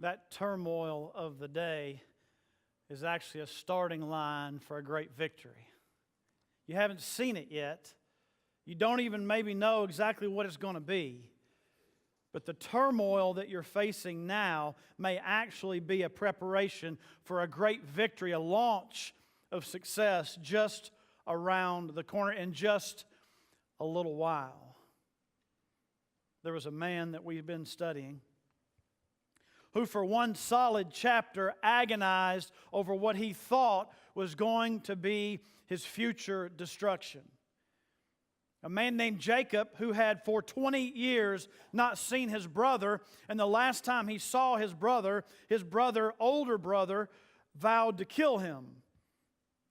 that turmoil of the day is actually a starting line for a great victory. You haven't seen it yet. You don't even maybe know exactly what it's going to be. But the turmoil that you're facing now may actually be a preparation for a great victory, a launch of success just around the corner in just a little while. There was a man that we've been studying who for one solid chapter agonized over what he thought was going to be his future destruction. A man named Jacob who had for 20 years not seen his brother, and the last time he saw his brother, older brother, vowed to kill him.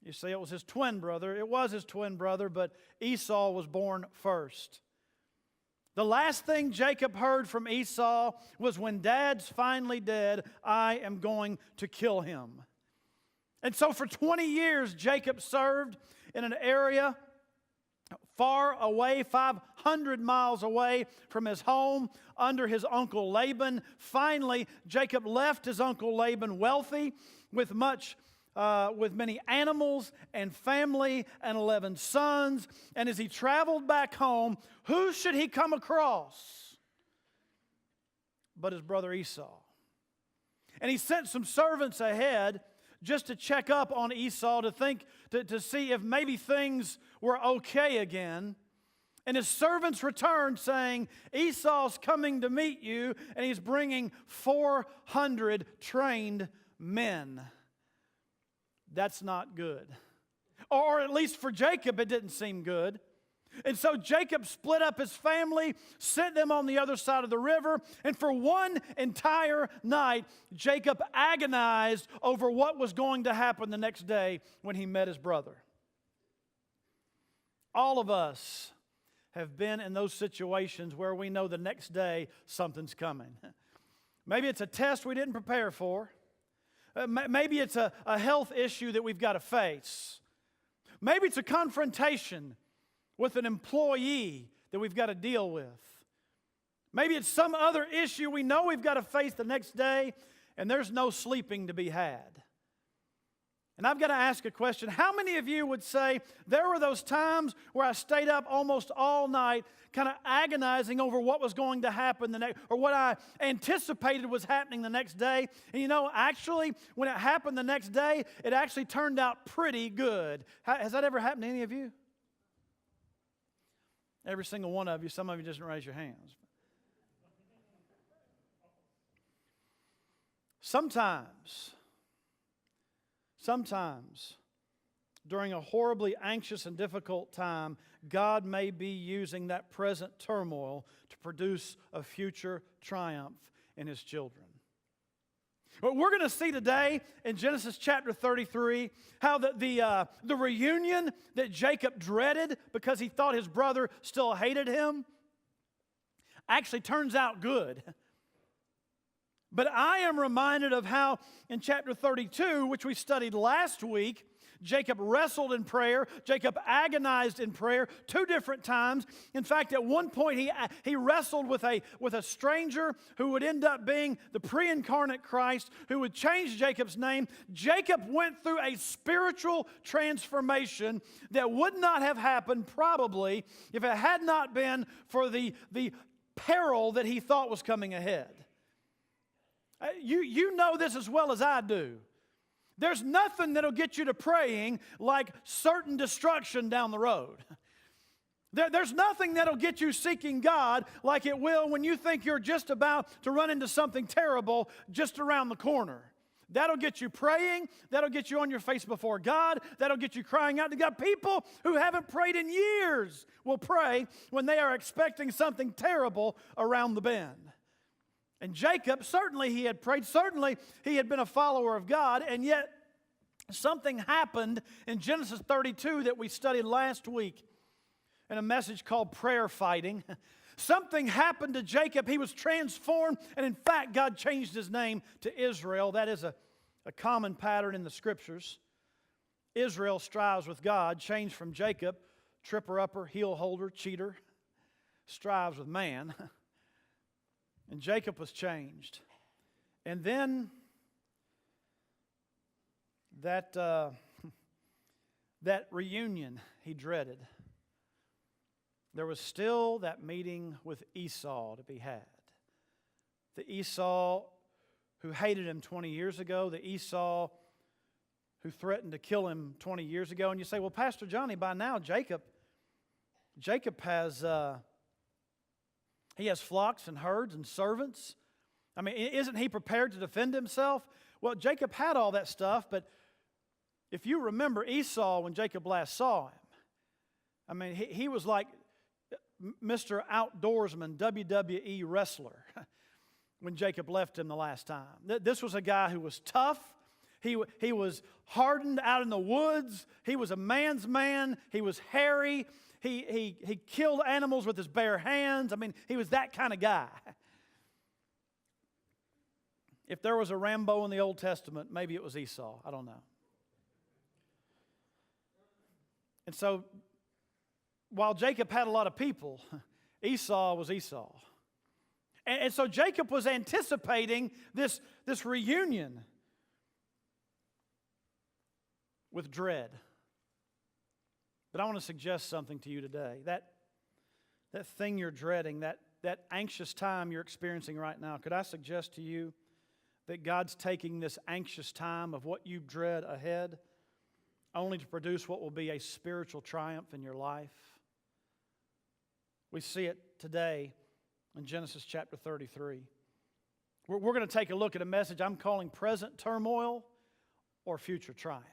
You say it was his twin brother. It was his twin brother, but Esau was born first. The last thing Jacob heard from Esau was, when Dad's finally dead, I am going to kill him. And so for 20 years, Jacob served in an area far away, 500 miles away from his home, under his uncle Laban. Finally, Jacob left his uncle Laban wealthy with many animals and family and 11 sons. And as he traveled back home, who should he come across but his brother Esau? And he sent some servants ahead just to check up on Esau, to see if maybe things were okay again. And his servants returned saying, Esau's coming to meet you, and he's bringing 400 trained men. That's not good. Or at least for Jacob, it didn't seem good. And so Jacob split up his family, sent them on the other side of the river, and for one entire night, Jacob agonized over what was going to happen the next day when he met his brother. All of us have been in those situations where we know the next day something's coming. Maybe it's a test we didn't prepare for. Maybe it's a health issue that we've got to face. Maybe it's a confrontation with an employee that we've got to deal with. Maybe it's some other issue we know we've got to face the next day, and there's no sleeping to be had. And I've got to ask a question. How many of you would say there were those times where I stayed up almost all night kind of agonizing over what was going to happen the next, or what I anticipated was happening the next day? And you know, actually, when it happened the next day, it actually turned out pretty good. Has that ever happened to any of you? Every single one of you. Some of you just didn't raise your hands. Sometimes, during a horribly anxious and difficult time, God may be using that present turmoil to produce a future triumph in His children. What we're going to see today in Genesis chapter 33, how the reunion that Jacob dreaded because he thought his brother still hated him actually turns out good. But I am reminded of how in chapter 32, which we studied last week, Jacob wrestled in prayer. Jacob agonized in prayer 2 different times. In fact, at one point he wrestled with a stranger who would end up being the pre-incarnate Christ, who would change Jacob's name. Jacob went through a spiritual transformation that would not have happened probably if it had not been for the peril that he thought was coming ahead. You know this as well as I do. There's nothing that'll get you to praying like certain destruction down the road. There's nothing that'll get you seeking God like it will when you think you're just about to run into something terrible just around the corner. That'll get you praying. That'll get you on your face before God. That'll get you crying out to God. People who haven't prayed in years will pray when they are expecting something terrible around the bend. And Jacob, certainly he had prayed, certainly he had been a follower of God, and yet something happened in Genesis 32 that we studied last week in a message called Prayer Fighting. Something happened to Jacob. He was transformed, and in fact, God changed his name to Israel. That is a common pattern in the Scriptures. Israel strives with God, changed from Jacob, tripper-upper, heel-holder, cheater, strives with man. And Jacob was changed. And then that reunion he dreaded. There was still that meeting with Esau to be had. The Esau who hated him 20 years ago, the Esau who threatened to kill him 20 years ago. And you say, well, Pastor Johnny, by now Jacob has he has flocks and herds and servants. I mean, isn't he prepared to defend himself? Well, Jacob had all that stuff, but if you remember Esau when Jacob last saw him, I mean, he was like Mr. Outdoorsman, WWE wrestler when Jacob left him the last time. This was a guy who was tough. He was hardened out in the woods. He was a man's man. He was hairy. He killed animals with his bare hands. I mean, he was that kind of guy. If there was a Rambo in the Old Testament, maybe it was Esau. I don't know. And so, while Jacob had a lot of people, Esau was Esau. And so Jacob was anticipating this reunion with dread. But I want to suggest something to you today. That thing you're dreading, that anxious time you're experiencing right now, could I suggest to you that God's taking this anxious time of what you dread ahead only to produce what will be a spiritual triumph in your life? We see it today in Genesis chapter 33. We're going to take a look at a message I'm calling Present Turmoil or Future Triumph.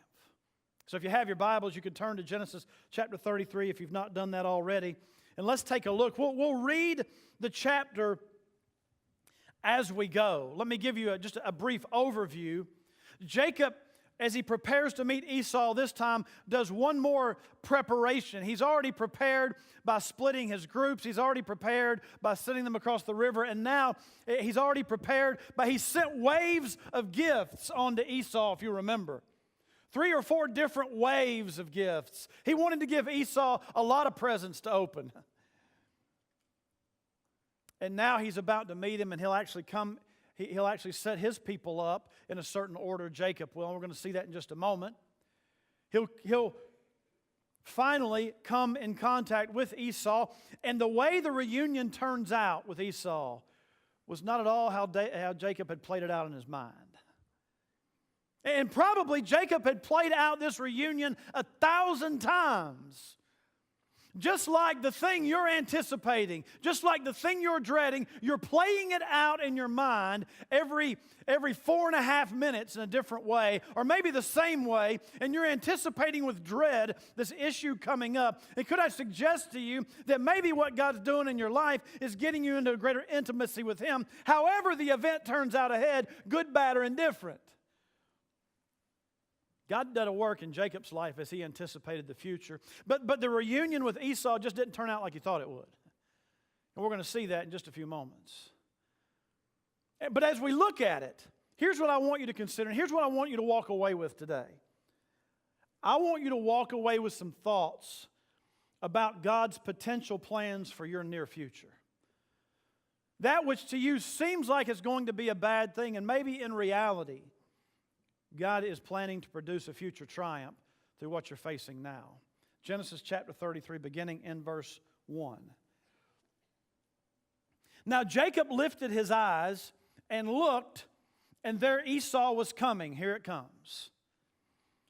So if you have your Bibles, you can turn to Genesis chapter 33 if you've not done that already. And let's take a look. We'll read the chapter as we go. Let me give you just a brief overview. Jacob, as he prepares to meet Esau this time, does one more preparation. He's already prepared by splitting his groups. He's already prepared by sending them across the river. And now he's already prepared he sent waves of gifts onto Esau, if you remember. 3 or 4 different waves of gifts. He wanted to give Esau a lot of presents to open. And now he's about to meet him, and he'll actually set his people up in a certain order, Jacob will. And we're going to see that in just a moment. He'll finally come in contact with Esau. And the way the reunion turns out with Esau was not at all how Jacob had played it out in his mind. And probably Jacob had played out this reunion 1,000 times. Just like the thing you're anticipating, just like the thing you're dreading, you're playing it out in your mind every 4.5 minutes in a different way, or maybe the same way, and you're anticipating with dread this issue coming up. And could I suggest to you that maybe what God's doing in your life is getting you into a greater intimacy with Him, however the event turns out ahead, good, bad, or indifferent. God did a work in Jacob's life as he anticipated the future. But the reunion with Esau just didn't turn out like he thought it would. And we're going to see that in just a few moments. But as we look at it, here's what I want you to consider. And here's what I want you to walk away with today. I want you to walk away with some thoughts about God's potential plans for your near future. That which to you seems like it's going to be a bad thing, and maybe in reality, God is planning to produce a future triumph through what you're facing now. Genesis chapter 33, beginning in verse 1. Now Jacob lifted his eyes and looked, and there Esau was coming. Here it comes.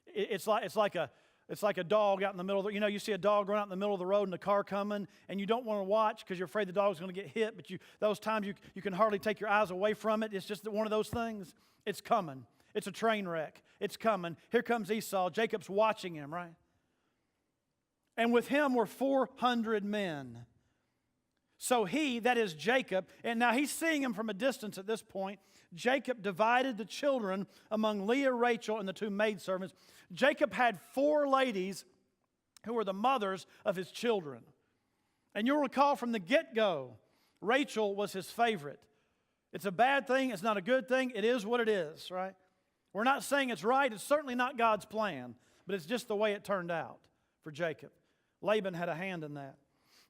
It's like a dog out in the middle of the, you see a dog run out in the middle of the road and a car coming, and you don't want to watch because you're afraid the dog's going to get hit, but those times you can hardly take your eyes away from it. It's just one of those things. It's coming. It's a train wreck. It's coming. Here comes Esau. Jacob's watching him, right? And with him were 400 men. So he, that is Jacob, and now he's seeing him from a distance at this point. Jacob divided the children among Leah, Rachel, and the 2 maidservants. Jacob had 4 ladies who were the mothers of his children. And you'll recall from the get-go, Rachel was his favorite. It's a bad thing. It's not a good thing. It is what it is, right? We're not saying it's right. It's certainly not God's plan, but it's just the way it turned out for Jacob. Laban had a hand in that.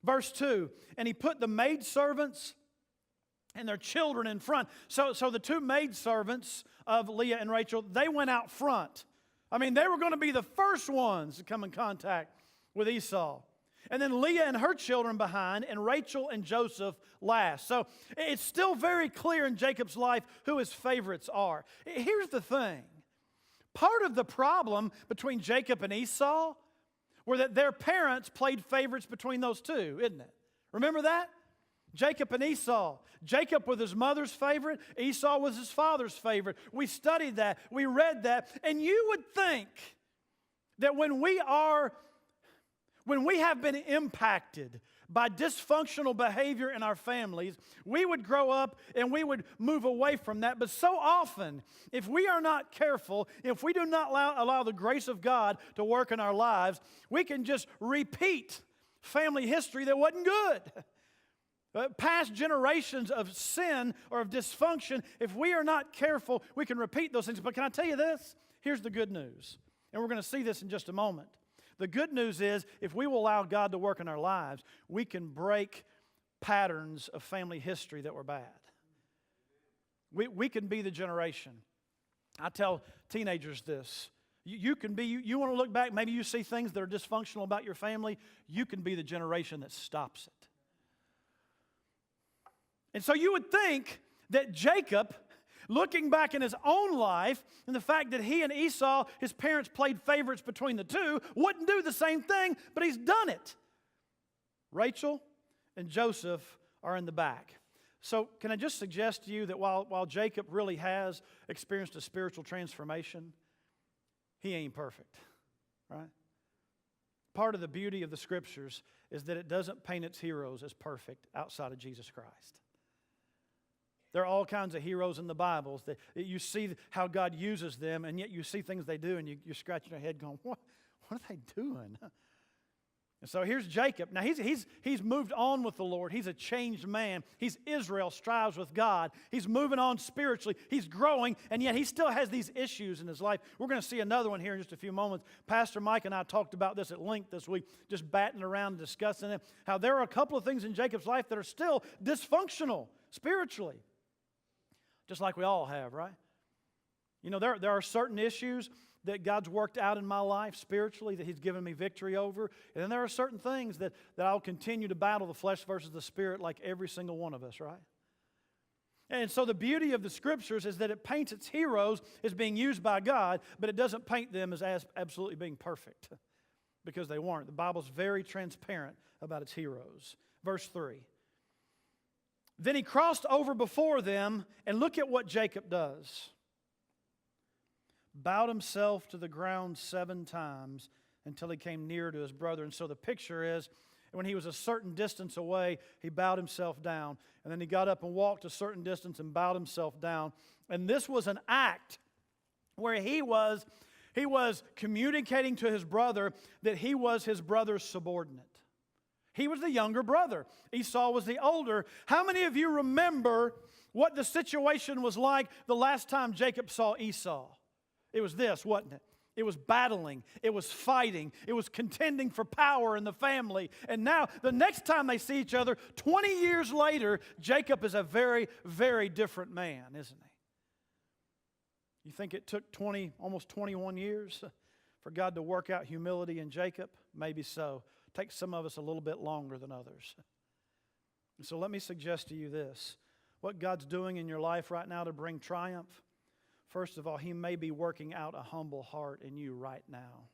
Verse 2, and he put the maidservants and their children in front. So the two maidservants of Leah and Rachel, they went out front. I mean, they were going to be the first ones to come in contact with Esau. And then Leah and her children behind, and Rachel and Joseph last. So it's still very clear in Jacob's life who his favorites are. Here's the thing. Part of the problem between Jacob and Esau were that their parents played favorites between those two, isn't it? Remember that? Jacob and Esau. Jacob was his mother's favorite. Esau was his father's favorite. We studied that. We read that. And you would think that when we have been impacted by dysfunctional behavior in our families, we would grow up and we would move away from that. But so often, if we are not careful, if we do not allow the grace of God to work in our lives, we can just repeat family history that wasn't good. Past generations of sin or of dysfunction, if we are not careful, we can repeat those things. But can I tell you this? Here's the good news. And we're going to see this in just a moment. The good news is, if we will allow God to work in our lives, we can break patterns of family history that were bad. We can be the generation. I tell teenagers this. You want to look back, maybe you see things that are dysfunctional about your family. You can be the generation that stops it. And so you would think that Jacob, looking back in his own life, and the fact that he and Esau, his parents played favorites between the two, wouldn't do the same thing, but he's done it. Rachel and Joseph are in the back. So can I just suggest to you that while Jacob really has experienced a spiritual transformation, he ain't perfect, right? Part of the beauty of the Scriptures is that it doesn't paint its heroes as perfect outside of Jesus Christ. There are all kinds of heroes in the Bible that you see how God uses them, and yet you see things they do, and you're scratching your head going, what are they doing? And so here's Jacob. Now he's moved on with the Lord. He's a changed man. He's Israel, strives with God. He's moving on spiritually. He's growing, and yet he still has these issues in his life. We're going to see another one here in just a few moments. Pastor Mike and I talked about this at length this week, just batting around and discussing it, how there are a couple of things in Jacob's life that are still dysfunctional spiritually. Just like we all have, right? You know, there are certain issues that God's worked out in my life spiritually that He's given me victory over. And then there are certain things that I'll continue to battle the flesh versus the spirit like every single one of us, right? And so the beauty of the Scriptures is that it paints its heroes as being used by God, but it doesn't paint them as absolutely being perfect because they weren't. The Bible's very transparent about its heroes. Verse 3. Then he crossed over before them, and look at what Jacob does. Bowed himself to the ground 7 times until he came near to his brother. And so the picture is, when he was a certain distance away, he bowed himself down. And then he got up and walked a certain distance and bowed himself down. And this was an act where he was communicating to his brother that he was his brother's subordinate. He was the younger brother. Esau was the older. How many of you remember what the situation was like the last time Jacob saw Esau? It was this, wasn't it? It was battling. It was fighting. It was contending for power in the family. And now, the next time they see each other, 20 years later, Jacob is a very, very different man, isn't he? You think it took almost 21 years for God to work out humility in Jacob? Maybe so. Takes some of us a little bit longer than others. And so let me suggest to you this. What God's doing in your life right now to bring triumph, first of all, He may be working out a humble heart in you right now.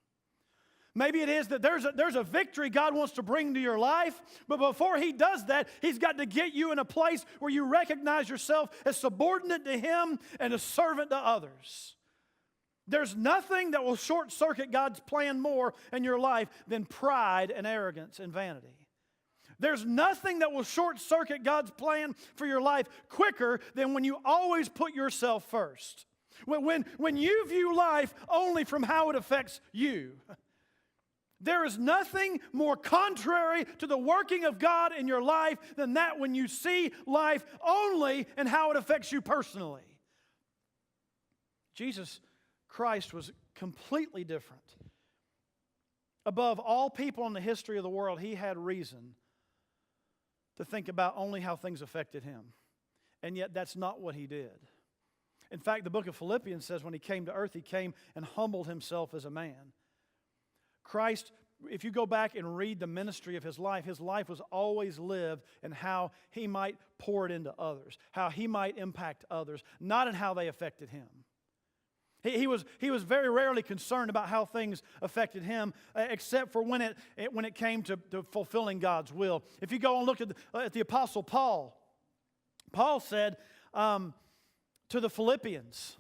Maybe it is that there's a victory God wants to bring to your life, but before He does that, He's got to get you in a place where you recognize yourself as subordinate to Him and a servant to others. There's nothing that will short-circuit God's plan more in your life than pride and arrogance and vanity. There's nothing that will short-circuit God's plan for your life quicker than when you always put yourself first. When you view life only from how it affects you. There is nothing more contrary to the working of God in your life than that when you see life only and how it affects you personally. Jesus Christ was completely different. Above all people in the history of the world, He had reason to think about only how things affected Him. And yet that's not what he did. In fact, the book of Philippians says when he came to earth, he came and humbled himself as a man. Christ, if you go back and read the ministry of his life was always lived in how he might pour it into others, how he might impact others, not in how they affected him. He was very rarely concerned about how things affected him, except for when it came to fulfilling God's will. If you go and look at the Apostle Paul, Paul said to the Philippians,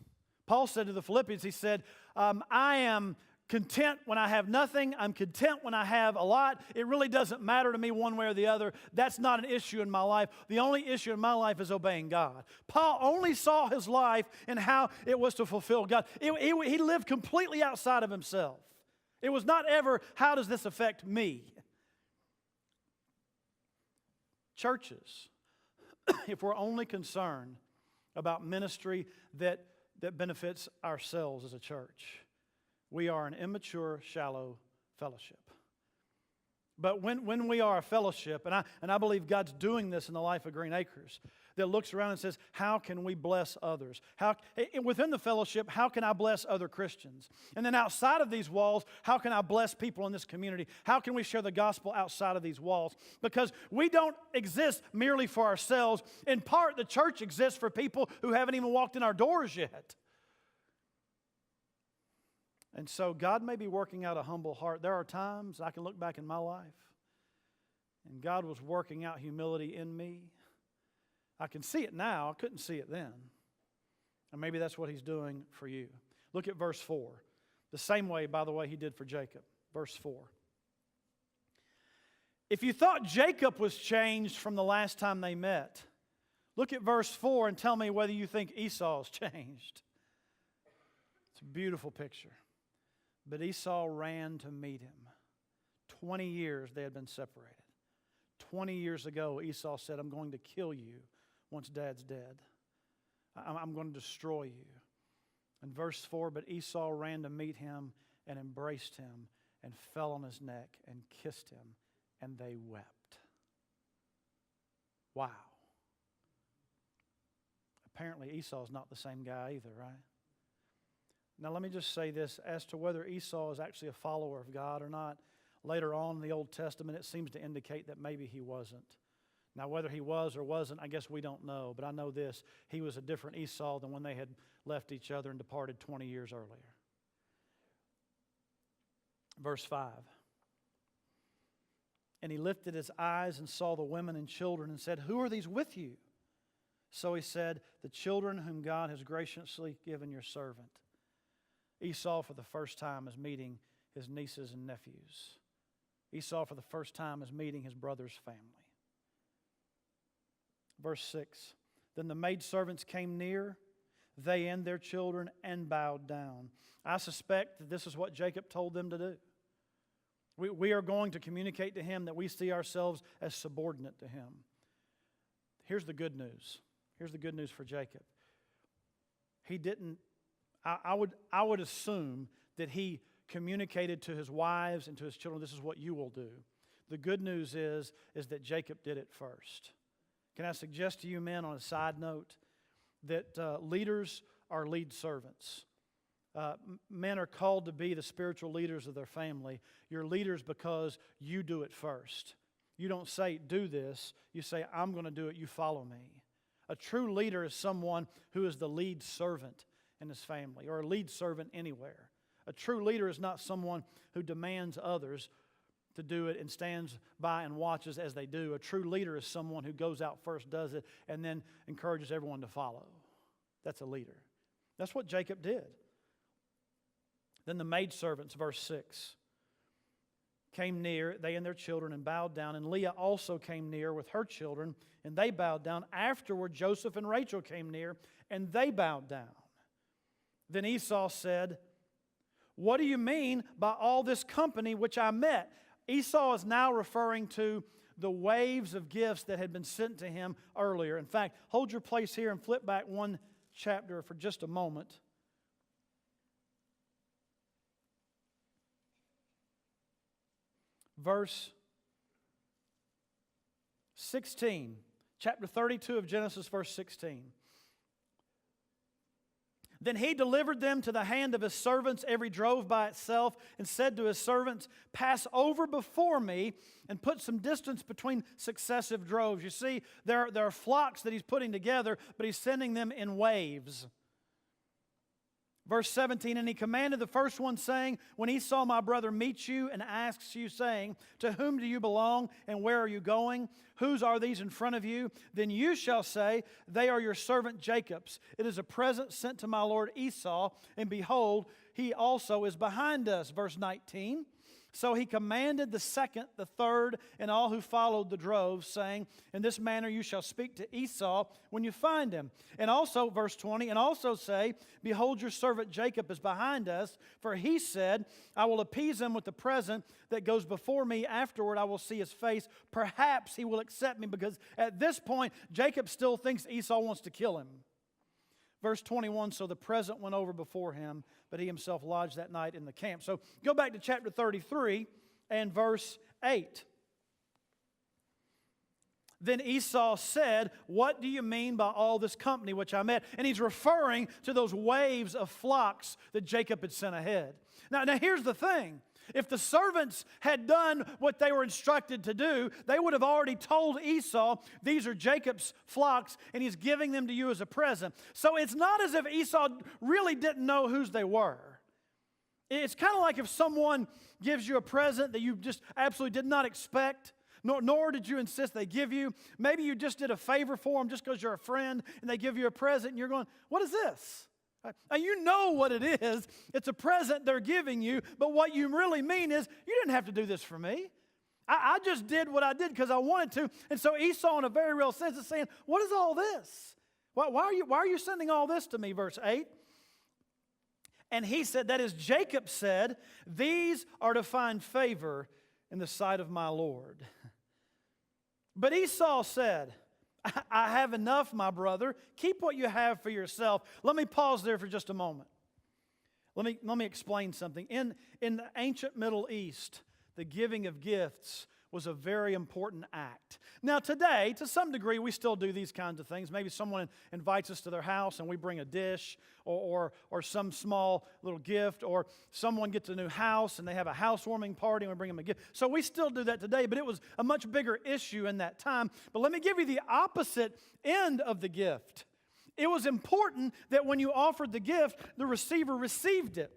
he said, I am content when I have nothing. I'm content when I have a lot. It really doesn't matter to me one way or the other. That's not an issue in my life. The only issue in my life is obeying God. Paul only saw his life and how it was to fulfill God. He lived completely outside of himself. It was not ever, how does this affect me? Churches, if we're only concerned about ministry that benefits ourselves as a church, we are an immature, shallow fellowship. But when we are a fellowship, and I believe God's doing this in the life of Green Acres, that looks around and says, how can we bless others? Within the fellowship, how can I bless other Christians? And then outside of these walls, how can I bless people in this community? How can we share the gospel outside of these walls? Because we don't exist merely for ourselves. In part, the church exists for people who haven't even walked in our doors yet. And so God may be working out a humble heart. There are times I can look back in my life, and God was working out humility in me. I can see it now. I couldn't see it then. And maybe that's what he's doing for you. Look at verse 4. The same way, by the way, he did for Jacob. Verse 4. If you thought Jacob was changed from the last time they met, look at verse 4 and tell me whether you think Esau's changed. It's a beautiful picture. But Esau ran to meet him. 20 years they had been separated. 20 years ago, Esau said, I'm going to kill you once Dad's dead. I'm going to destroy you. In verse 4, but Esau ran to meet him and embraced him and fell on his neck and kissed him, and they wept. Wow. Apparently Esau's not the same guy either, right? Now let me just say this, as to whether Esau is actually a follower of God or not, later on in the Old Testament it seems to indicate that maybe he wasn't. Now whether he was or wasn't, I guess we don't know, but I know this, he was a different Esau than when they had left each other and departed 20 years earlier. Verse 5. And he lifted his eyes and saw the women and children and said, who are these with you? So he said, the children whom God has graciously given your servant. Esau for the first time is meeting his nieces and nephews. Esau for the first time is meeting his brother's family. Verse 6, then the maidservants came near, they and their children, and bowed down. I suspect that this is what Jacob told them to do. We are going to communicate to him that we see ourselves as subordinate to him. Here's the good news. Here's the good news for Jacob. He didn't, I would assume that he communicated to his wives and to his children, this is what you will do. The good news is that Jacob did it first. Can I suggest to you men on a side note that leaders are lead servants. Men are called to be the spiritual leaders of their family. You're leaders because you do it first. You don't say, do this. You say, I'm going to do it. You follow me. A true leader is someone who is the lead servant in his family or a lead servant anywhere. A true leader is not someone who demands others to do it and stands by and watches as they do. A true leader is someone who goes out first, does it, and then encourages everyone to follow. That's a leader. That's what Jacob did. Then the maidservants, verse 6, came near, they and their children, and bowed down. And Leah also came near with her children, and they bowed down. Afterward, Joseph and Rachel came near, and they bowed down. Then Esau said, what do you mean by all this company which I met? Esau is now referring to the waves of gifts that had been sent to him earlier. In fact, hold your place here and flip back one chapter for just a moment. Verse 16 Chapter 32 of Genesis, verse 16. Then he delivered them to the hand of his servants, every drove by itself, and said to his servants, pass over before me and put some distance between successive droves. You see, there are flocks that he's putting together, but he's sending them in waves. Verse 17, and he commanded the first one, saying, when he saw my brother meet you and asks you, saying, to whom do you belong and where are you going? Whose are these in front of you? Then you shall say, they are your servant Jacob's. It is a present sent to my lord Esau, and behold, he also is behind us. Verse 19. So he commanded the second, the third, and all who followed the droves, saying, in this manner you shall speak to Esau when you find him. And also, verse 20, and also say, behold, your servant Jacob is behind us, for he said, I will appease him with the present that goes before me. Afterward I will see his face. Perhaps he will accept me, because at this point, Jacob still thinks Esau wants to kill him. Verse 21, so the present went over before him, but he himself lodged that night in the camp. So go back to chapter 33 and verse 8. Then Esau said, what do you mean by all this company which I met? And he's referring to those waves of flocks that Jacob had sent ahead. Now here's the thing. If the servants had done what they were instructed to do, they would have already told Esau, these are Jacob's flocks, and he's giving them to you as a present. So it's not as if Esau really didn't know whose they were. It's kind of like if someone gives you a present that you just absolutely did not expect, nor did you insist they give you. Maybe you just did a favor for them just because you're a friend, and they give you a present, and you're going, what is this? Now, you know what it is. It's a present they're giving you, but what you really mean is, you didn't have to do this for me. I just did what I did because I wanted to. And so Esau, in a very real sense, is saying, what is all this? Why are you sending all this to me? Verse 8. And he said, that is, Jacob said, these are to find favor in the sight of my Lord. But Esau said, I have enough, my brother. Keep what you have for yourself. Let me pause there for just a moment. Let me explain something. In the ancient Middle East, the giving of gifts was a very important act. Now today, to some degree, we still do these kinds of things. Maybe someone invites us to their house and we bring a dish or some small little gift, or someone gets a new house and they have a housewarming party and we bring them a gift. So we still do that today, but it was a much bigger issue in that time. But let me give you the opposite end of the gift. It was important that when you offered the gift, the receiver received it.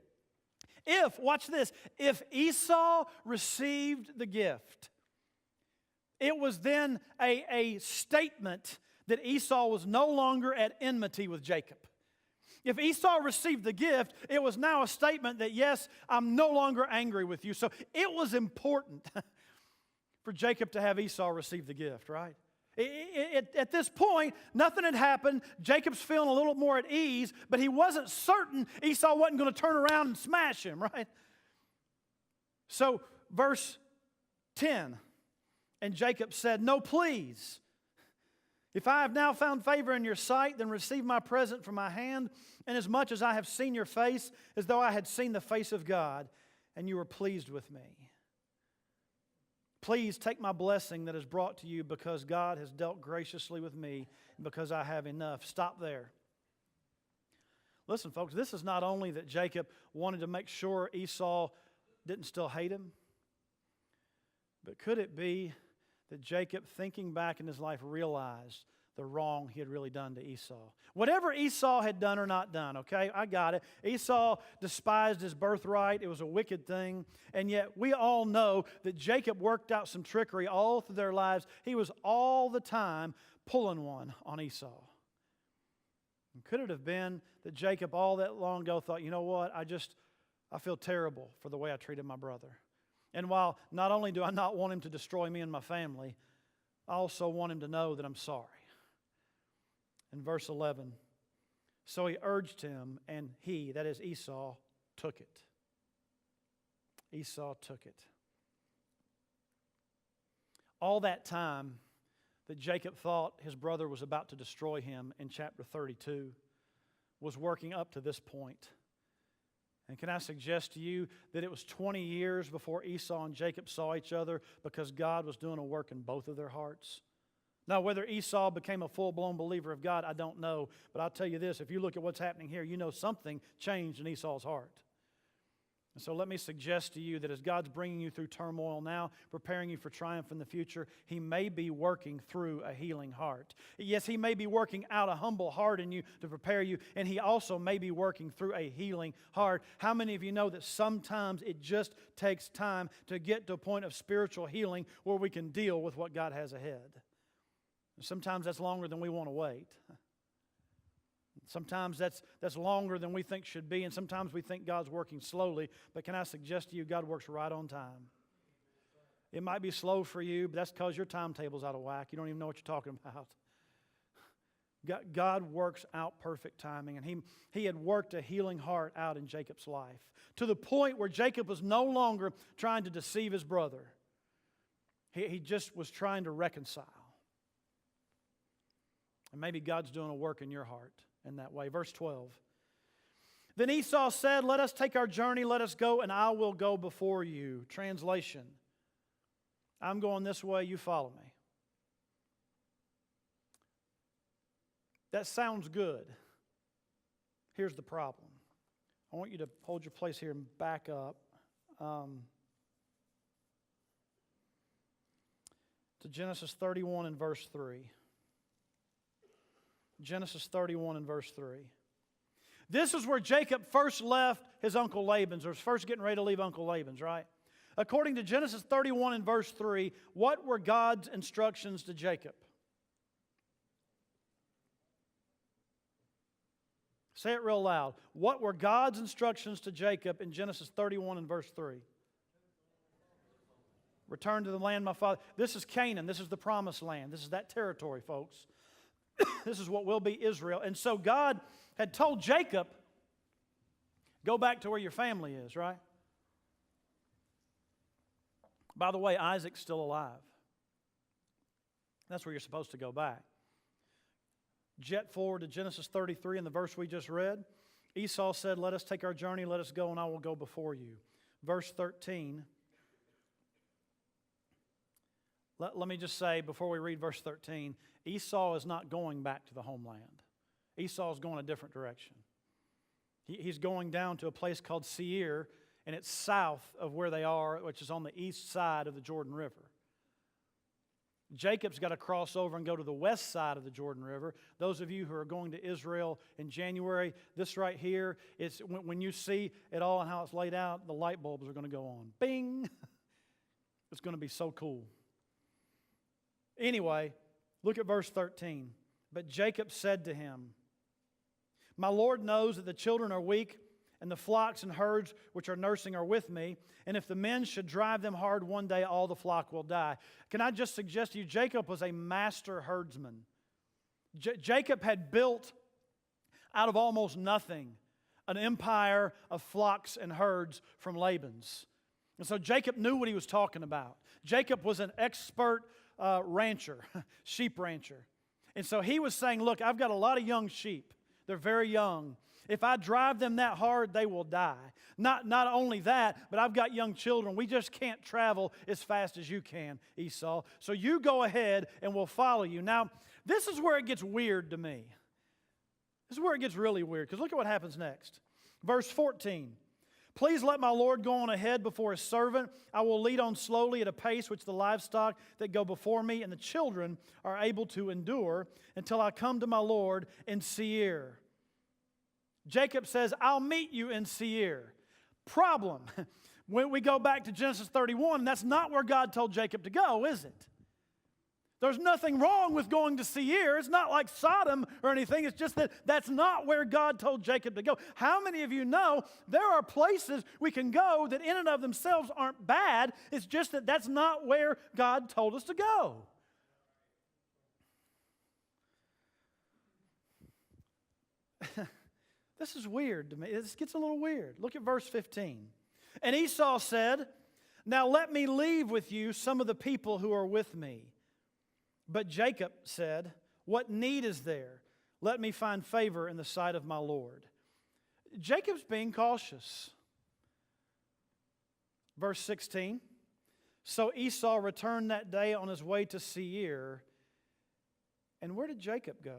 Watch this, if Esau received the gift, it was then a statement that Esau was no longer at enmity with Jacob. If Esau received the gift, it was now a statement that, yes, I'm no longer angry with you. So it was important for Jacob to have Esau receive the gift, right? At this point, nothing had happened. Jacob's feeling a little more at ease, but he wasn't certain Esau wasn't going to turn around and smash him, right? So, verse 10, and Jacob said, no, please. If I have now found favor in your sight, then receive my present from my hand, inasmuch as I have seen your face, as though I had seen the face of God, and you were pleased with me. Please take my blessing that is brought to you, because God has dealt graciously with me, and because I have enough. Stop there. Listen, folks, this is not only that Jacob wanted to make sure Esau didn't still hate him, but could it be that Jacob, thinking back in his life, realized the wrong he had really done to Esau? Whatever Esau had done or not done, okay, I got it. Esau despised his birthright. It was a wicked thing. And yet we all know that Jacob worked out some trickery all through their lives. He was all the time pulling one on Esau. And could it have been that Jacob all that long ago thought, you know what, I feel terrible for the way I treated my brother. And while not only do I not want him to destroy me and my family, I also want him to know that I'm sorry. In verse 11, so he urged him, and he, that is Esau, took it. Esau took it. All that time that Jacob thought his brother was about to destroy him in chapter 32 was working up to this point. And can I suggest to you that it was 20 years before Esau and Jacob saw each other, because God was doing a work in both of their hearts? Now, whether Esau became a full-blown believer of God, I don't know. But I'll tell you this, if you look at what's happening here, you know something changed in Esau's heart. And so let me suggest to you that as God's bringing you through turmoil now, preparing you for triumph in the future, He may be working through a healing heart. Yes, He may be working out a humble heart in you to prepare you, and He also may be working through a healing heart. How many of you know that sometimes it just takes time to get to a point of spiritual healing where we can deal with what God has ahead? Sometimes that's longer than we want to wait. Sometimes that's longer than we think should be, and sometimes we think God's working slowly. But can I suggest to you, God works right on time. It might be slow for you, but that's because your timetable's out of whack. You don't even know what you're talking about. God works out perfect timing, and he had worked a healing heart out in Jacob's life to the point where Jacob was no longer trying to deceive his brother. He just was trying to reconcile. And maybe God's doing a work in your heart in that way. Verse 12. Then Esau said, "Let us take our journey, let us go, and I will go before you." Translation: I'm going this way, you follow me. That sounds good. Here's the problem. I want you to hold your place here and back up to Genesis 31 and verse 3. Genesis 31 and verse 3. This is where Jacob first left his uncle Laban's, or was first getting ready to leave Uncle Laban's, right? According to Genesis 31 and verse 3, what were God's instructions to Jacob? Say it real loud. What were God's instructions to Jacob in Genesis 31 and verse 3? Return to the land my father. This is Canaan. This is the promised land. This is that territory, folks. This is what will be Israel. And so God had told Jacob, go back to where your family is, right? By the way, Isaac's still alive. That's where you're supposed to go back. Jet forward to Genesis 33 in the verse we just read. Esau said, "Let us take our journey, let us go, and I will go before you." Verse 13. Let me just say, before we read verse 13, Esau is not going back to the homeland. Esau is going a different direction. He's going down to a place called Seir, and it's south of where they are, which is on the east side of the Jordan River. Jacob's got to cross over and go to the west side of the Jordan River. Those of you who are going to Israel in January, this right here, is when you see it all and how it's laid out, the light bulbs are going to go on. Bing! It's going to be so cool. Anyway, look at verse 13. But Jacob said to him, "My Lord knows that the children are weak, and the flocks and herds which are nursing are with me. And if the men should drive them hard one day, all the flock will die." Can I just suggest to you, Jacob was a master herdsman. Jacob had built out of almost nothing an empire of flocks and herds from Laban's. And so Jacob knew what he was talking about. Jacob was an expert rancher, sheep rancher. And so he was saying, look, I've got a lot of young sheep. They're very young. If I drive them that hard, they will die. Not only that, but I've got young children. We just can't travel as fast as you can, Esau. So you go ahead and we'll follow you. Now, this is where it gets weird to me. This is where it gets really weird, because look at what happens next. Verse 14. "Please let my Lord go on ahead before his servant. I will lead on slowly at a pace which the livestock that go before me and the children are able to endure until I come to my Lord in Seir." Jacob says, "I'll meet you in Seir." Problem. When we go back to Genesis 31, that's not where God told Jacob to go, is it? There's nothing wrong with going to Seir. It's not like Sodom or anything. It's just that that's not where God told Jacob to go. How many of you know there are places we can go that in and of themselves aren't bad? It's just that that's not where God told us to go. This is weird to me. This gets a little weird. Look at verse 15. "And Esau said, 'Now let me leave with you some of the people who are with me.' But Jacob said, 'What need is there? Let me find favor in the sight of my Lord.'" Jacob's being cautious. Verse 16. "So Esau returned that day on his way to Seir, And where did Jacob go?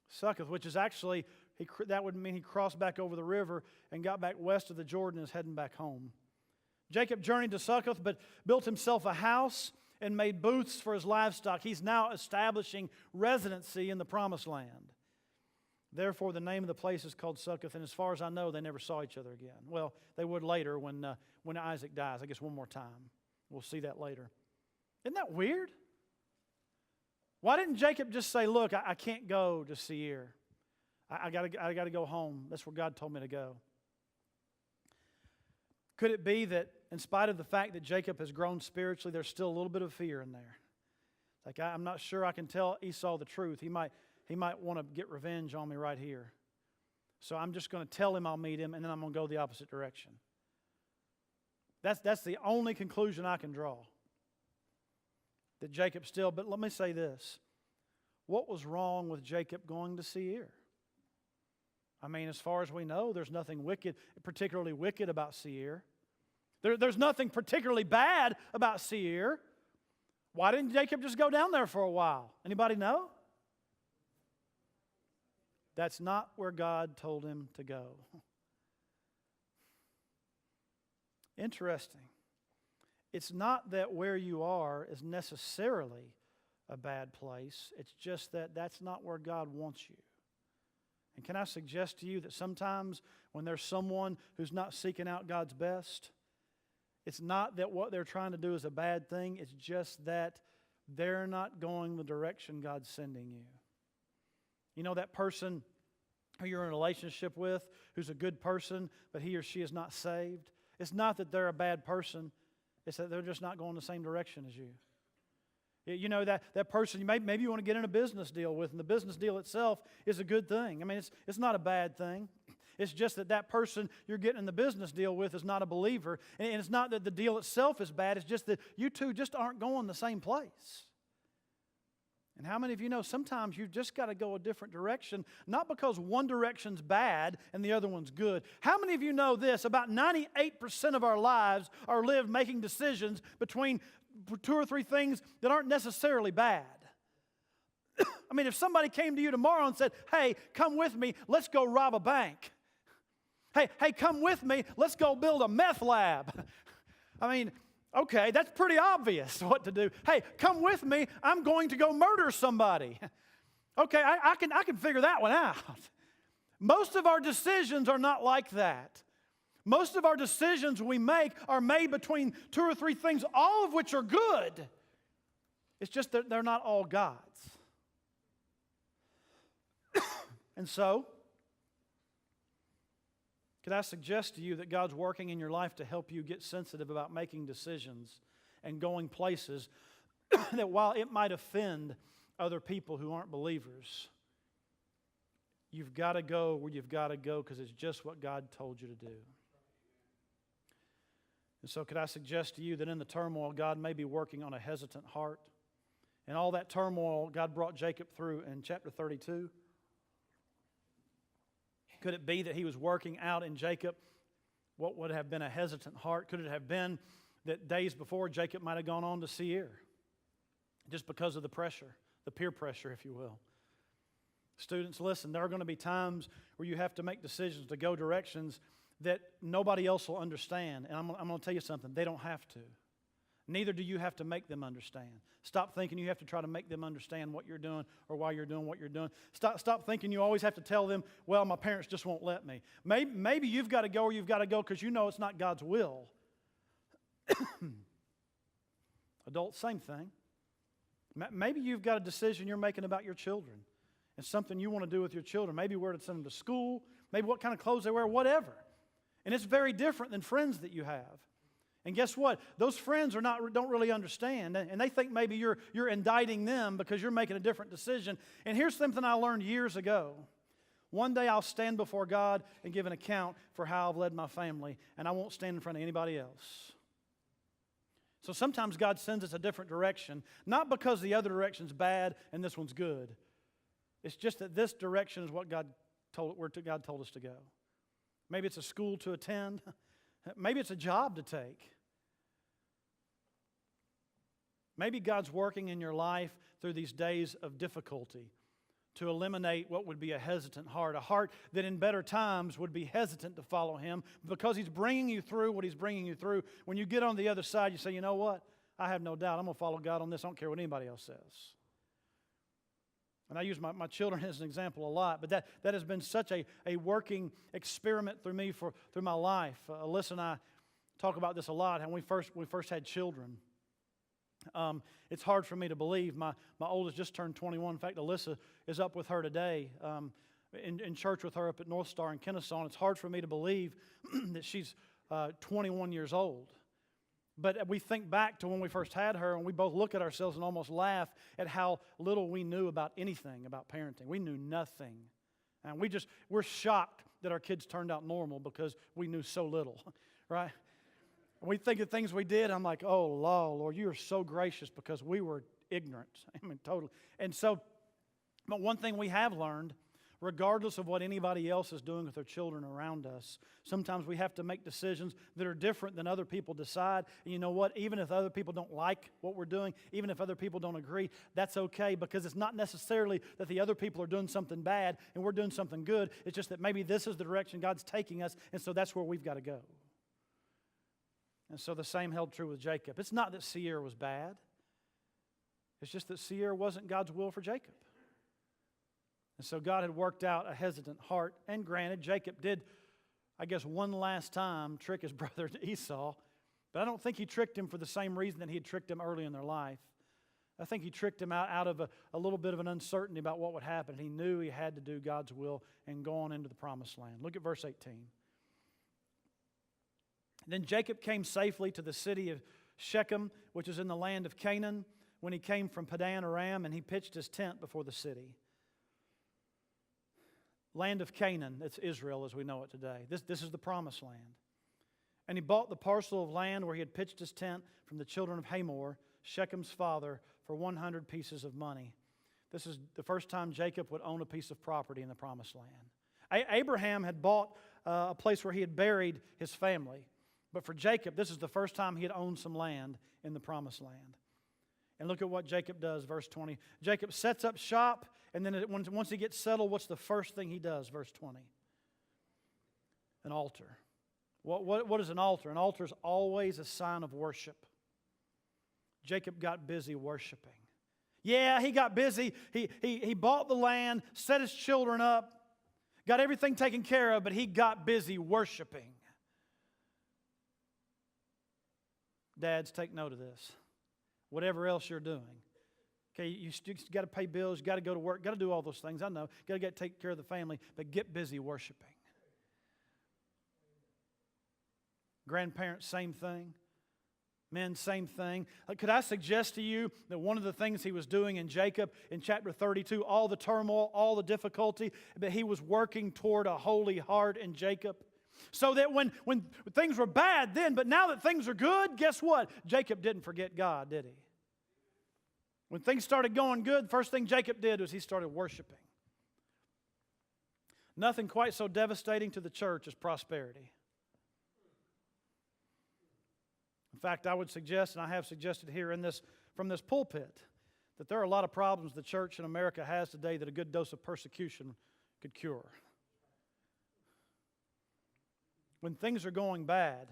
Succoth, which is actually, that would mean he crossed back over the river and got back west of the Jordan and is heading back home. Jacob journeyed to Succoth, but built himself a house and made booths for his livestock. He's now establishing residency in the Promised Land. Therefore, the name of the place is called Succoth, and as far as I know, they never saw each other again. Well, they would later when Isaac dies, I guess one more time. We'll see that later. Isn't that weird? Why didn't Jacob just say, look, I can't go to Seir. I got to go home. That's where God told me to go. Could it be that in spite of the fact that Jacob has grown spiritually, there's still a little bit of fear in there? Like, I'm not sure I can tell Esau the truth. He might want to get revenge on me right here. So I'm just going to tell him I'll meet him, and then I'm going to go the opposite direction. That's the only conclusion I can draw. That Jacob still, but let me say this. What was wrong with Jacob going to Seir? I mean, as far as we know, there's nothing particularly wicked about Seir. There's nothing particularly bad about Seir. Why didn't Jacob just go down there for a while? Anybody know? That's not where God told him to go. Interesting. It's not that where you are is necessarily a bad place. It's just that that's not where God wants you. And can I suggest to you that sometimes when there's someone who's not seeking out God's best, it's not that what they're trying to do is a bad thing. It's just that they're not going the direction God's sending you. You know that person who you're in a relationship with who's a good person, but he or she is not saved? It's not that they're a bad person. It's that they're just not going the same direction as you. You know, that person maybe you want to get in a business deal with, and the business deal itself is a good thing. I mean, it's not a bad thing. It's just that person you're getting in the business deal with is not a believer. And it's not that the deal itself is bad. It's just that you two just aren't going the same place. And how many of you know sometimes you've just got to go a different direction, not because one direction's bad and the other one's good. How many of you know this? About 98% of our lives are lived making decisions between two or three things that aren't necessarily bad. I mean, if somebody came to you tomorrow and said, hey, come with me, let's go rob a bank. Hey, come with me, let's go build a meth lab. I mean, okay, that's pretty obvious what to do. Hey, come with me, I'm going to go murder somebody. Okay, I can figure that one out. Most of our decisions are not like that. Most of our decisions we make are made between two or three things, all of which are good. It's just that they're not all God's. And so, could I suggest to you that God's working in your life to help you get sensitive about making decisions and going places that while it might offend other people who aren't believers, you've got to go where you've got to go because it's just what God told you to do. And so could I suggest to you that in the turmoil, God may be working on a hesitant heart. And all that turmoil God brought Jacob through in chapter 32. Could it be that he was working out in Jacob what would have been a hesitant heart? Could it have been that days before Jacob might have gone on to Seir just because of the pressure, the peer pressure, if you will? Students, listen, there are going to be times where you have to make decisions to go directions that nobody else will understand. And I'm going to tell you something, they don't have to. Neither do you have to make them understand. Stop thinking you have to try to make them understand what you're doing or why you're doing what you're doing. Stop thinking you always have to tell them, well, my parents just won't let me. Maybe you've got to go where you've got to go because you know it's not God's will. Adults, same thing. Maybe you've got a decision you're making about your children and something you want to do with your children. Maybe where to send them to school, maybe what kind of clothes they wear, whatever. And it's very different than friends that you have. And guess what? Those friends don't really understand, and they think maybe you're indicting them because you're making a different decision. And here's something I learned years ago. One day I'll stand before God and give an account for how I've led my family, and I won't stand in front of anybody else. So sometimes God sends us a different direction, not because the other direction's bad and this one's good. It's just that this direction is what God told us to go. Maybe it's a school to attend. Maybe it's a job to take. Maybe God's working in your life through these days of difficulty to eliminate what would be a hesitant heart, a heart that in better times would be hesitant to follow Him because He's bringing you through what He's bringing you through. When you get on the other side, you say, you know what? I have no doubt I'm going to follow God on this. I don't care what anybody else says. And I use my children as an example a lot, but that has been such a working experiment through me through my life. Ellison and I talk about this a lot. When we first had children, it's hard for me to believe. My oldest just turned 21. In fact, Alyssa is up with her today in church with her up at North Star in Kennesaw. And it's hard for me to believe that she's 21 years old. But we think back to when we first had her, and we both look at ourselves and almost laugh at how little we knew about anything about parenting. We knew nothing. And we're shocked that our kids turned out normal because we knew so little, right? We think of things we did, I'm like, oh, Lord, you are so gracious because we were ignorant. I mean, totally. And so, but one thing we have learned, regardless of what anybody else is doing with their children around us, sometimes we have to make decisions that are different than other people decide. And you know what? Even if other people don't like what we're doing, even if other people don't agree, that's okay, because it's not necessarily that the other people are doing something bad and we're doing something good. It's just that maybe this is the direction God's taking us, and so that's where we've got to go. And so the same held true with Jacob. It's not that Seir was bad. It's just that Seir wasn't God's will for Jacob. And so God had worked out a hesitant heart. And granted, Jacob did, I guess, one last time trick his brother Esau. But I don't think he tricked him for the same reason that he had tricked him early in their life. I think he tricked him out of a little bit of an uncertainty about what would happen. He knew he had to do God's will and go on into the promised land. Look at verse 18. Then Jacob came safely to the city of Shechem, which is in the land of Canaan, when he came from Padan Aram, and he pitched his tent before the city. Land of Canaan, it's Israel as we know it today. This is the promised land. And he bought the parcel of land where he had pitched his tent from the children of Hamor, Shechem's father, for 100 pieces of money. This is the first time Jacob would own a piece of property in the promised land. Abraham had bought a place where he had buried his family. But for Jacob, this is the first time he had owned some land in the promised land. And look at what Jacob does, verse 20. Jacob sets up shop, and then once he gets settled, what's the first thing he does, verse 20? An altar. What is an altar? An altar is always a sign of worship. Jacob got busy worshiping. Yeah, he got busy. He bought the land, set his children up, got everything taken care of, but he got busy worshiping. Dads, take note of this. Whatever else you're doing. Okay, you got to pay bills, you got to go to work, got to do all those things. I know, got to take care of the family, but get busy worshiping. Grandparents, same thing. Men, same thing. Could I suggest to you that one of the things he was doing in Jacob in chapter 32, all the turmoil, all the difficulty, that he was working toward a holy heart in Jacob? So that when things were bad then, but now that things are good, guess what? Jacob didn't forget God, did he? When things started going good, the first thing Jacob did was he started worshiping. Nothing quite so devastating to the church as prosperity. In fact, I would suggest, and I have suggested here from this pulpit, that there are a lot of problems the church in America has today that a good dose of persecution could cure. When things are going bad,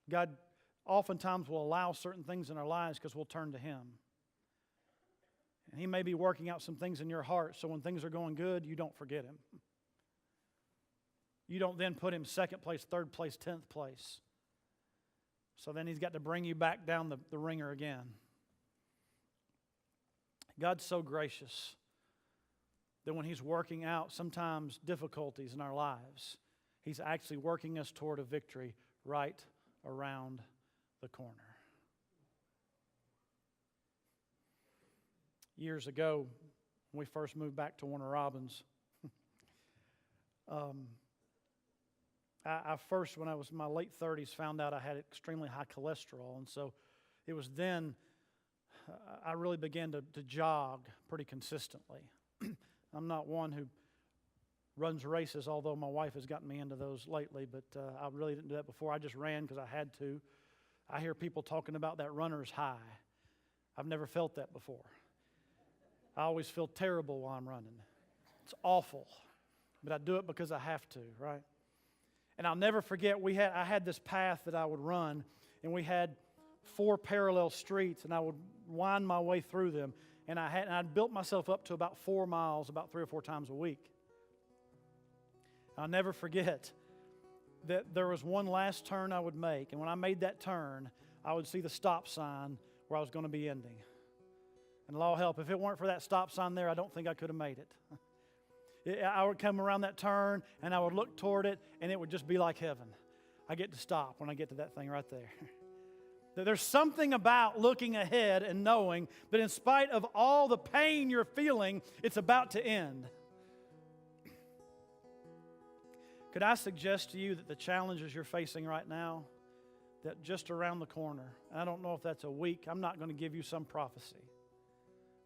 God oftentimes will allow certain things in our lives because we'll turn to Him. And He may be working out some things in your heart, so when things are going good, you don't forget Him. You don't then put Him second place, third place, 10th place. So then He's got to bring you back down the ringer again. God's so gracious that when He's working out sometimes difficulties in our lives, He's actually working us toward a victory right around the corner. Years ago, when we first moved back to Warner Robins, I first, when I was in my late 30s, found out I had extremely high cholesterol. And so it was then I really began to jog pretty consistently. I'm not one who runs races, although my wife has gotten me into those lately, but I really didn't do that before. I just ran because I had to. I hear people talking about that runner's high. I've never felt that before. I always feel terrible while I'm running. It's awful, but I do it because I have to, right? And I'll never forget, I had this path that I would run, and we had 4 parallel streets, and I would wind my way through them. And I'd built myself up to about 4 miles, about 3 or 4 times a week. I'll never forget that there was one last turn I would make, and when I made that turn, I would see the stop sign where I was going to be ending. And Lord help, if it weren't for that stop sign there, I don't think I could have made it. I would come around that turn, and I would look toward it, and it would just be like heaven. I get to stop when I get to that thing right there. There's something about looking ahead and knowing that in spite of all the pain you're feeling, it's about to end. Could I suggest to you that the challenges you're facing right now, that just around the corner, and I don't know if that's a week, I'm not going to give you some prophecy.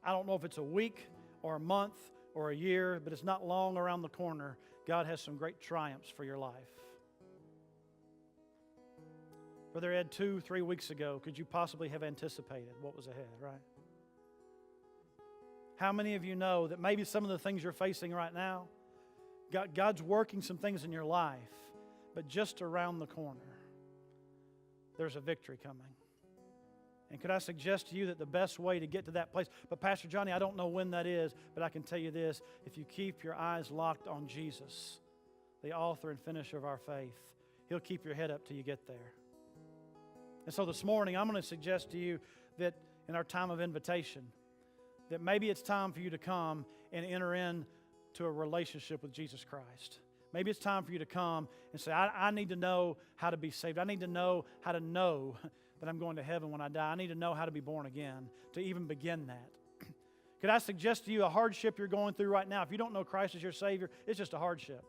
I don't know if it's a week or a month or a year, but it's not long around the corner. God has some great triumphs for your life. Brother Ed, 2-3 weeks ago, could you possibly have anticipated what was ahead, right? How many of you know that maybe some of the things you're facing right now, God's working some things in your life, but just around the corner, there's a victory coming. And could I suggest to you that the best way to get to that place, but Pastor Johnny, I don't know when that is, but I can tell you this, if you keep your eyes locked on Jesus, the author and finisher of our faith, He'll keep your head up till you get there. And so this morning, I'm going to suggest to you that in our time of invitation, that maybe it's time for you to come and enter into a relationship with Jesus Christ. Maybe it's time for you to come and say, I need to know how to be saved. I need to know how to know that I'm going to heaven when I die. I need to know how to be born again to even begin that. Could I suggest to you a hardship you're going through right now? If you don't know Christ as your Savior, it's just a hardship.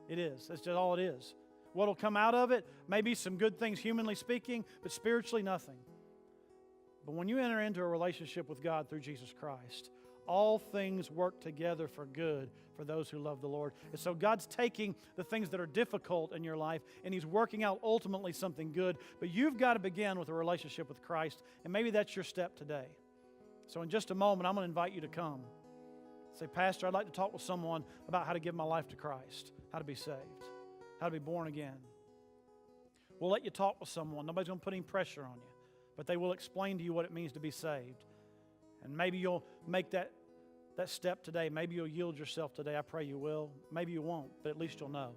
It is. That's just all it is. What will come out of it? Maybe some good things, humanly speaking, but spiritually, nothing. But when you enter into a relationship with God through Jesus Christ, all things work together for good for those who love the Lord. And so God's taking the things that are difficult in your life, and He's working out ultimately something good. But you've got to begin with a relationship with Christ, and maybe that's your step today. So in just a moment, I'm going to invite you to come. Say, Pastor, I'd like to talk with someone about how to give my life to Christ, how to be saved, how to be born again. We'll let you talk with someone. Nobody's going to put any pressure on you, but they will explain to you what it means to be saved. And maybe you'll make that step today. Maybe you'll yield yourself today. I pray you will. Maybe you won't, but at least you'll know.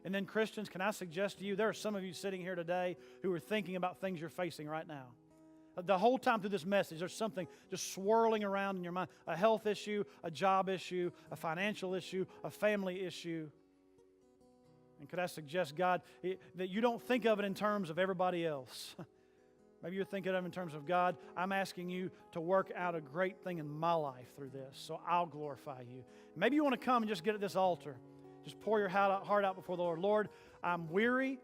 And then Christians, can I suggest to you, there are some of you sitting here today who are thinking about things you're facing right now. The whole time through this message, there's something just swirling around in your mind. A health issue, a job issue, a financial issue, a family issue. And could I suggest, God, that you don't think of it in terms of everybody else. Maybe you're thinking of it in terms of, God, I'm asking you to work out a great thing in my life through this, so I'll glorify you. Maybe you want to come and just get at this altar. Just pour your heart out before the Lord. Lord, I'm weary.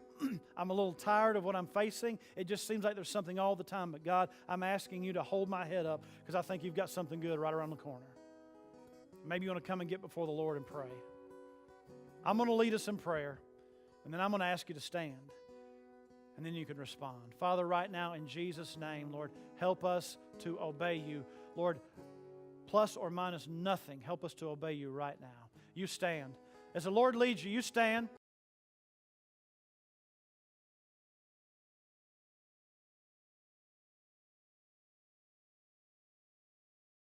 I'm a little tired of what I'm facing. It just seems like there's something all the time. But God, I'm asking you to hold my head up because I think you've got something good right around the corner. Maybe you want to come and get before the Lord and pray. I'm going to lead us in prayer, and then I'm going to ask you to stand. And then you can respond. Father, right now in Jesus' name, Lord, help us to obey you. Lord, plus or minus nothing, help us to obey you right now. You stand. As the Lord leads you, you stand.